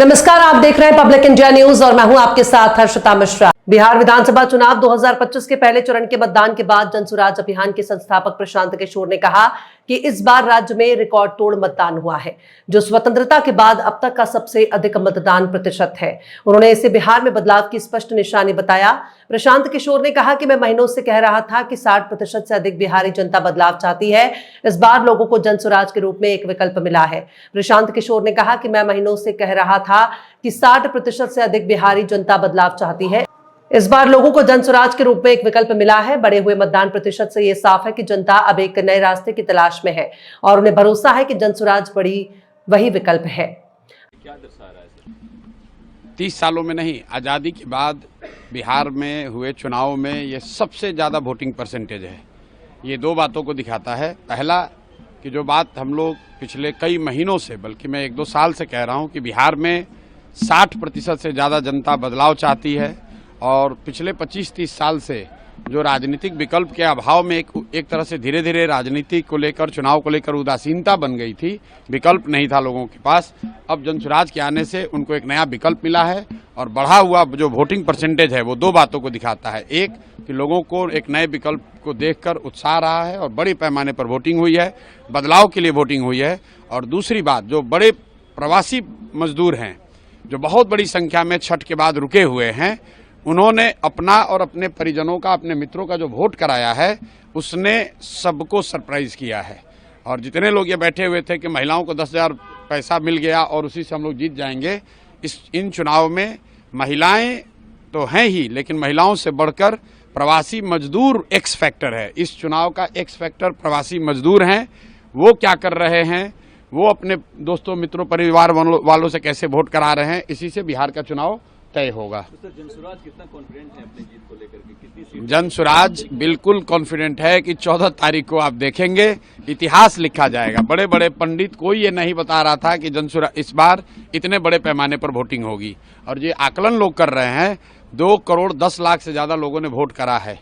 नमस्कार, आप देख रहे हैं पब्लिक इंडिया न्यूज और मैं हूं आपके साथ हर्षिता मिश्रा। बिहार विधानसभा चुनाव 2025 के पहले चरण के मतदान के बाद जनसुराज अभियान के संस्थापक प्रशांत किशोर ने कहा कि इस बार राज्य में रिकॉर्ड तोड़ मतदान हुआ है, जो स्वतंत्रता के बाद अब तक का सबसे अधिक मतदान प्रतिशत है। उन्होंने इसे बिहार में बदलाव की स्पष्ट निशानी बताया। प्रशांत किशोर ने कहा कि मैं महीनों से कह रहा था कि 60% से अधिक बिहारी जनता बदलाव चाहती है। इस बार लोगों को जनसुराज के रूप में एक विकल्प मिला है। प्रशांत किशोर ने कहा कि मैं महीनों से कह रहा था कि 60% से अधिक बिहारी जनता बदलाव चाहती है। इस बार लोगों को जनसुराज के रूप में एक विकल्प मिला है। बढ़े हुए मतदान प्रतिशत से यह साफ है कि जनता अब एक नए रास्ते की तलाश में है और उन्हें भरोसा है कि जनसुराज वही विकल्प है। क्या दर्शा रहा है? 30 सालों में नहीं, आज़ादी के बाद बिहार में हुए चुनाव में ये सबसे ज़्यादा वोटिंग परसेंटेज है। ये दो बातों को दिखाता है। पहला कि जो बात हम लोग पिछले कई महीनों से, बल्कि मैं 1-2 साल से कह रहा हूँ कि बिहार में 60% से ज़्यादा जनता बदलाव चाहती है और पिछले 25-30 साल से जो राजनीतिक विकल्प के अभाव में एक तरह से धीरे धीरे राजनीति को लेकर, चुनाव को लेकर उदासीनता बन गई थी, विकल्प नहीं था लोगों के पास। अब जनसुराज के आने से उनको एक नया विकल्प मिला है और बढ़ा हुआ जो वोटिंग परसेंटेज है वो दो बातों को दिखाता है। एक कि लोगों को एक नए विकल्प को देखकर उत्साह रहा है और बड़े पैमाने पर वोटिंग हुई है, बदलाव के लिए वोटिंग हुई है। और दूसरी बात, जो बड़े प्रवासी मजदूर हैं जो बहुत बड़ी संख्या में छठ के बाद रुके हुए हैं, उन्होंने अपना और अपने परिजनों का, अपने मित्रों का जो वोट कराया है उसने सबको सरप्राइज किया है। और जितने लोग ये बैठे हुए थे कि महिलाओं को 10,000 पैसा मिल गया और उसी से हम लोग जीत जाएंगे, इन चुनाव में महिलाएं तो हैं ही, लेकिन महिलाओं से बढ़कर प्रवासी मजदूर एक्स फैक्टर है। इस चुनाव का एक्स फैक्टर प्रवासी मजदूर हैं। वो क्या कर रहे हैं, वो अपने दोस्तों, मित्रों, परिवार वालों से कैसे वोट करा रहे हैं, इसी से बिहार का चुनाव तय होगा। जनसुराज कितना कॉन्फिडेंट है अपनी जीत को लेकर के? कितनी सीट? जनसुराज बिल्कुल कॉन्फिडेंट है कि 14 तारीख को आप देखेंगे इतिहास लिखा जाएगा। बड़े बड़े पंडित कोई ये नहीं बता रहा था कि जनसुराज इस बार इतने बड़े पैमाने पर वोटिंग होगी। और ये आकलन लोग कर रहे हैं, 2 करोड़ 10 लाख से ज्यादा लोगों ने वोट करा है।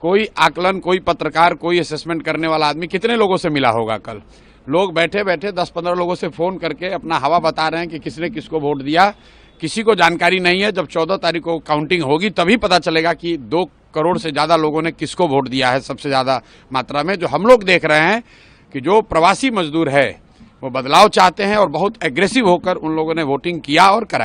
कोई आकलन, कोई पत्रकार, कोई असेसमेंट करने वाला आदमी कितने लोगों से मिला होगा? कल लोग बैठे बैठे 10-15 लोगों से फोन करके अपना हवा बता रहे हैं कि किसने किसको वोट दिया। किसी को जानकारी नहीं है। जब 14 तारीख को काउंटिंग होगी तभी पता चलेगा कि 2 करोड़ से ज्यादा लोगों ने किसको वोट दिया है सबसे ज्यादा मात्रा में। जो हम लोग देख रहे हैं कि जो प्रवासी मजदूर है वो बदलाव चाहते हैं और बहुत एग्रेसिव होकर उन लोगों ने वोटिंग किया और कराया।